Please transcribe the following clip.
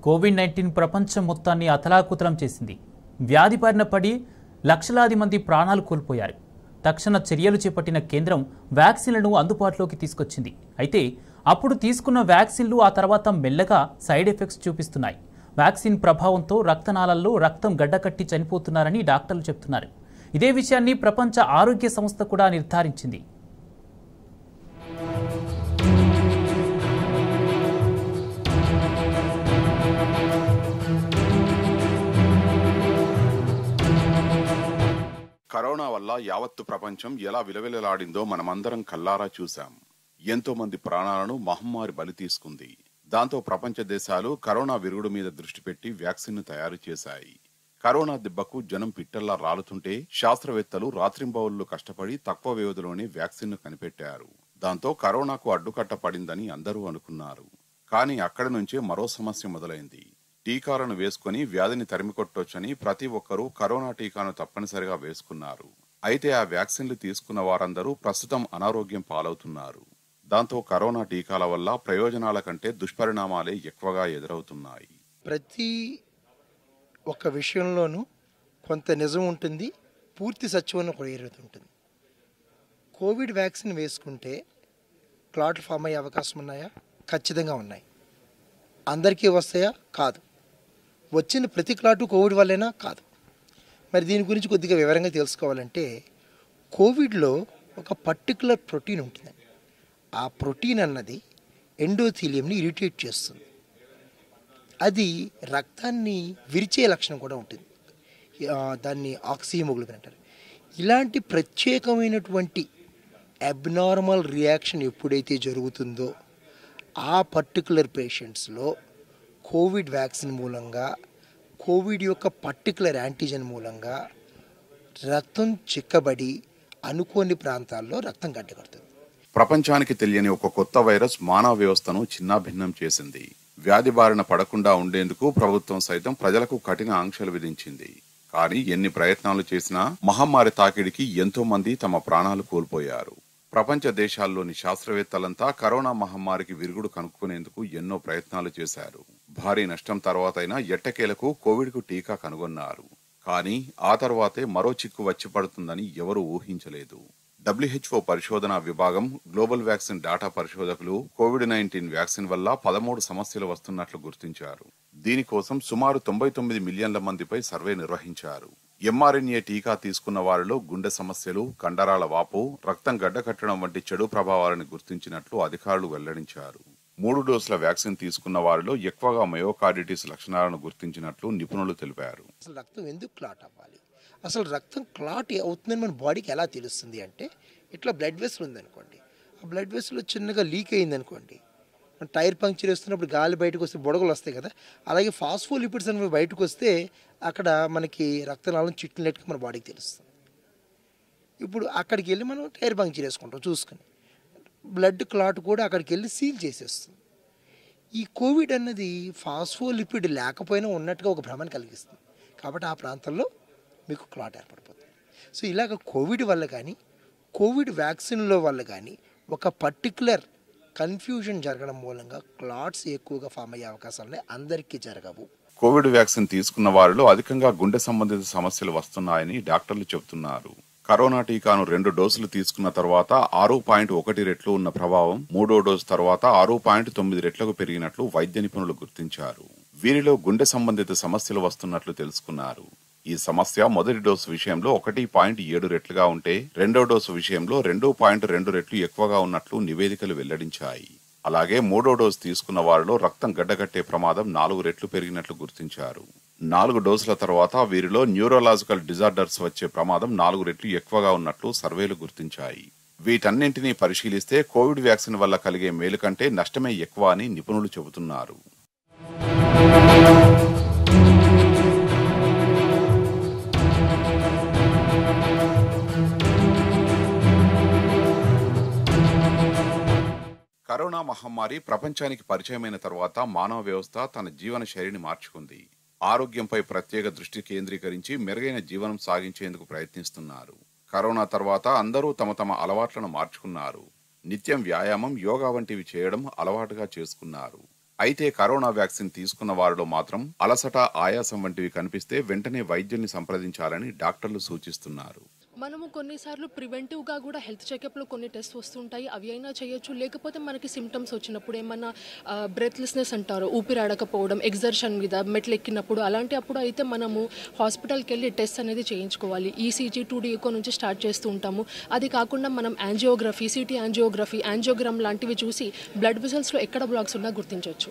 COVID-19 ప్రపంచం మొత్తాన్ని అతలాకుతలం చేసింది. వ్యాధి బారిన పడి లక్షలాది మంది ప్రాణాలు కోల్పోయారు. తక్షణ చర్యలు చేపట్టిన కేంద్రం వ్యాక్సిన్లను అందుబాటులోకి తీసుకొచ్చింది. అయితే అప్పుడు తీసుకున్న వ్యాక్సిన్లు ఆ తర్వాత మెల్లగా సైడ్ ఎఫెక్ట్స్ చూపిస్తున్నాయి. వ్యాక్సిన్ ప్రభావంతో రక్తనాళాల్లో రక్తం గడ్డకట్టి చనిపోతున్నారని డాక్టర్లు చెబుతున్నారు. ఇదే విషయాన్ని ప్రపంచ ఆరోగ్య సంస్థ కూడా నిర్ధారించింది. కరోనా వల్ల యావత్తు ప్రపంచం ఎలా విలవిలలాడిందో మనమందరం కల్లారా చూశాం. ఎంతో మంది ప్రాణాలను మహమ్మారి బలి తీసుకుంది. దాంతో ప్రపంచ దేశాలు కరోనా విరుగుడు మీద దృష్టి పెట్టి వ్యాక్సిన్ ను తయారు చేశాయి. కరోనా దెబ్బకు జనం పిట్టల్లా రాలుతుంటే శాస్త్రవేత్తలు రాత్రింబవళ్లు కష్టపడి తక్కువ వ్యవధిలోనే వ్యాక్సిన్ ను కనిపెట్టారు. దాంతో కరోనాకు అడ్డుకట్ట పడిందని అందరూ అనుకున్నారు. కానీ అక్కడి నుంచే మరో సమస్య మొదలైంది. టీకాలను వేసుకుని వ్యాధిని తరిమికొట్టొచ్చని ప్రతి ఒక్కరూ కరోనా టీకాను తప్పనిసరిగా వేసుకున్నారు. అయితే ఆ వ్యాక్సిన్లు తీసుకున్న వారందరూ ప్రస్తుతం అనారోగ్యం పాలవుతున్నారు. దాంతో కరోనా టీకాల వల్ల ప్రయోజనాల కంటే దుష్పరిణామాలే ఎక్కువగా ఎదురవుతున్నాయి. ప్రతి ఒక్క విషయంలోనూ కొంత నిజం ఉంటుంది, పూర్తి సత్యం కూడా ఎదురవుతుంటుంది. కోవిడ్ వ్యాక్సిన్ వేసుకుంటే క్లాట్లు ఫామ్ అయ్యే అవకాశం ఉన్నాయా? ఖచ్చితంగా ఉన్నాయి. అందరికీ వస్తాయా? కాదు. వచ్చిన ప్రతి క్లాటు కోవిడ్ వల్లేనా? కాదు. మరి దీని గురించి కొద్దిగా వివరంగా తెలుసుకోవాలంటే కోవిడ్లో ఒక పర్టికులర్ ప్రోటీన్ ఉంటుంది. ఆ ప్రోటీన్ అన్నది ఎండోథీలియంని ఇరిటేట్ చేస్తుంది. అది రక్తాన్ని విరిచే లక్షణం కూడా ఉంటుంది. దాన్ని ఆక్సిహెమోగ్లోబిన్ అంటారు. ఇలాంటి ప్రత్యేకమైనటువంటి అబ్నార్మల్ రియాక్షన్ ఎప్పుడైతే జరుగుతుందో ఆ పర్టికులర్ పేషెంట్స్లో కోవిడ్ వ్యాక్సిన్ మూలంగా, కోవిడ్ యొక్క పర్టికులర్ యాంటీజెన్ మూలంగా రక్తం చిక్కబడి అనుకోని ప్రాంతాల్లో రక్తం గడ్డకడుతుంది. ప్రపంచానికి తెలియని ఒక కొత్త వైరస్ మానవ వ్యవస్థను చిన్నాభిన్నం చేసింది. వ్యాధి బారిన పడకుండా ఉండేందుకు ప్రభుత్వం సైతం ప్రజలకు కఠిన ఆంక్షలు విధించింది. కానీ ఎన్ని ప్రయత్నాలు చేసినా మహమ్మారి తాకిడికి ఎంతో మంది తమ ప్రాణాలు కోల్పోయారు. ప్రపంచ దేశాల్లోని శాస్త్రవేత్తలంతా కరోనా మహమ్మారికి విరుగుడు కనుక్కునేందుకు ఎన్నో ప్రయత్నాలు చేశారు. భారీ నష్టం తర్వాతైనా ఎట్టకేలకు కోవిడ్కు టీకా కనుగొన్నారు. కానీ ఆ తర్వాతే మరో చిక్కు వచ్చి పడుతుందని ఎవరూ ఊహించలేదు. WHO పరిశోధనా విభాగం గ్లోబల్ వ్యాక్సిన్ డేటా పరిశోధకులు కోవిడ్-19 వ్యాక్సిన్ వల్ల 13 సమస్యలు వస్తున్నట్లు గుర్తించారు. దీనికోసం సుమారు 99 మిలియన్ల మందిపై సర్వే నిర్వహించారు. mRNA టీకా తీసుకున్న వారిలో గుండె సమస్యలు, కండరాల వాపు, రక్తం గడ్డకట్టడం వంటి చెడు ప్రభావాలను గుర్తించినట్లు అధికారులు వెల్లడించారు. 3 డోసుల వ్యాక్సిన్ తీసుకున్న వారిలో ఎక్కువగా మయోకార్డిటిస్ లక్షణాలను గుర్తించినట్లు నిపుణులు తెలిపారు. అసలు రక్తం ఎందుకు క్లాట్ అవ్వాలి? అసలు రక్తం క్లాట్ అవుతుందని మన బాడీకి ఎలా తెలుస్తుంది అంటే, ఇట్లా బ్లడ్ వెసల్ ఉందనుకోండి, ఆ బ్లడ్ వెసల్ చిన్నగా లీక్ అయిందనుకోండి, మన టైర్ పంక్చర్ వేస్తున్నప్పుడు గాలి బయటకు వస్తే బుడగలు వస్తాయి కదా, అలాగే ఫాస్ఫోలిపిడ్స్ అనేవి బయటకు వస్తే అక్కడ మనకి రక్తనాళం చిట్లినట్టుగా మన బాడీకి తెలుస్తుంది. ఇప్పుడు అక్కడికి వెళ్ళి మనం టైర్ పంక్చర్ వేసుకుంటాం చూసుకొని, బ్లడ్ క్లాట్ కూడా అక్కడికి వెళ్ళి సీల్ చేసేస్తుంది. ఈ కోవిడ్ అన్నది ఫాస్ఫోలిపిడ్ లేకపోయినా ఉన్నట్టుగా ఒక భ్రమను కలిగిస్తుంది. కాబట్టి ఆ ప్రాంతంలో మీకు క్లాట్ ఏర్పడిపోతుంది. సో ఇలాగ కోవిడ్ వల్ల కానీ, కోవిడ్ వ్యాక్సిన్లో వల్ల కానీ ఒక పర్టికులర్ కన్ఫ్యూజన్ జరగడం మూలంగా క్లాట్స్ ఎక్కువగా ఫామ్ అయ్యే అవకాశాలు అందరికీ జరగవు. కోవిడ్ వ్యాక్సిన్ తీసుకున్న వారిలో అధికంగా గుండె సంబంధిత సమస్యలు వస్తున్నాయని డాక్టర్లు చెబుతున్నారు. కరోనా టీకాను 2 డోసులు తీసుకున్న తర్వాత 6.1 రెట్లు ఉన్న ప్రభావం 3వ డోసు తర్వాత 6.9 రెట్లకు పెరిగినట్లు వైద్య నిపుణులు గుర్తించారు. వీరిలో గుండె సంబంధిత సమస్యలు వస్తున్నట్లు తెలుసుకున్నారు. ఈ సమస్య మొదటి డోసు విషయంలో 1.7 రెట్లుగా ఉంటే, రెండో డోసు విషయంలో 2.2 రెట్లు ఎక్కువగా ఉన్నట్లు నివేదికలు వెల్లడించాయి. అలాగే 3వ డోసు తీసుకున్న వారిలో రక్తం గడ్డకట్టే ప్రమాదం 4 రెట్లు పెరిగినట్లు గుర్తించారు. 4 డోసుల తర్వాత వీరిలో న్యూరోలాజికల్ డిజార్డర్స్ వచ్చే ప్రమాదం 4 రెట్లు ఎక్కువగా ఉన్నట్లు సర్వేలు గుర్తించాయి. వీటన్నింటినీ పరిశీలిస్తే కోవిడ్ వ్యాక్సిన్ వల్ల కలిగే మేలు కంటే నష్టమే ఎక్కువ అని నిపుణులు చెబుతున్నారు. కరోనా మహమ్మారి ప్రపంచానికి పరిచయమైన తర్వాత మానవ వ్యవస్థ తన జీవన శైలిని మార్చుకుంది. ఆరోగ్యంపై ప్రత్యేక దృష్టి కేంద్రీకరించి మెరుగైన జీవనం సాగించేందుకు ప్రయత్నిస్తున్నారు. కరోనా తర్వాత అందరూ తమ తమ అలవాట్లను మార్చుకున్నారు. నిత్యం వ్యాయామం, యోగా వంటివి చేయడం అలవాటుగా చేసుకున్నారు. అయితే కరోనా వ్యాక్సిన్ తీసుకున్న వారిలో మాత్రం అలసట, ఆయాసం వంటివి కనిపిస్తే వెంటనే వైద్యుల్ని సంప్రదించాలని డాక్టర్లు సూచిస్తున్నారు. మనము కొన్నిసార్లు ప్రివెంటివ్గా కూడా హెల్త్ చెకప్లో కొన్ని టెస్ట్ వస్తుంటాయి, అవి అయినా చేయొచ్చు. లేకపోతే మనకి సిమ్టమ్స్ వచ్చినప్పుడు ఏమన్నా బ్రెత్లెస్నెస్ అంటారు, ఊపిరాడకపోవడం, ఎగ్జర్షన్ మీద మెట్లు ఎక్కినప్పుడు, అలాంటి అప్పుడు అయితే మనము హాస్పిటల్కి వెళ్ళి టెస్ట్ అనేది చేయించుకోవాలి. ఈసీజీ 2D ఎకో నుంచి స్టార్ట్ చేస్తూ ఉంటాము. అది కాకుండా మనం యాంజియోగ్రఫీ, సిటీ యాంజియోగ్రఫీ, యాంజియోగ్రామ్ లాంటివి చూసి బ్లడ్ వెసల్స్లో ఎక్కడ బ్లాక్స్ ఉన్నా గుర్తించవచ్చు.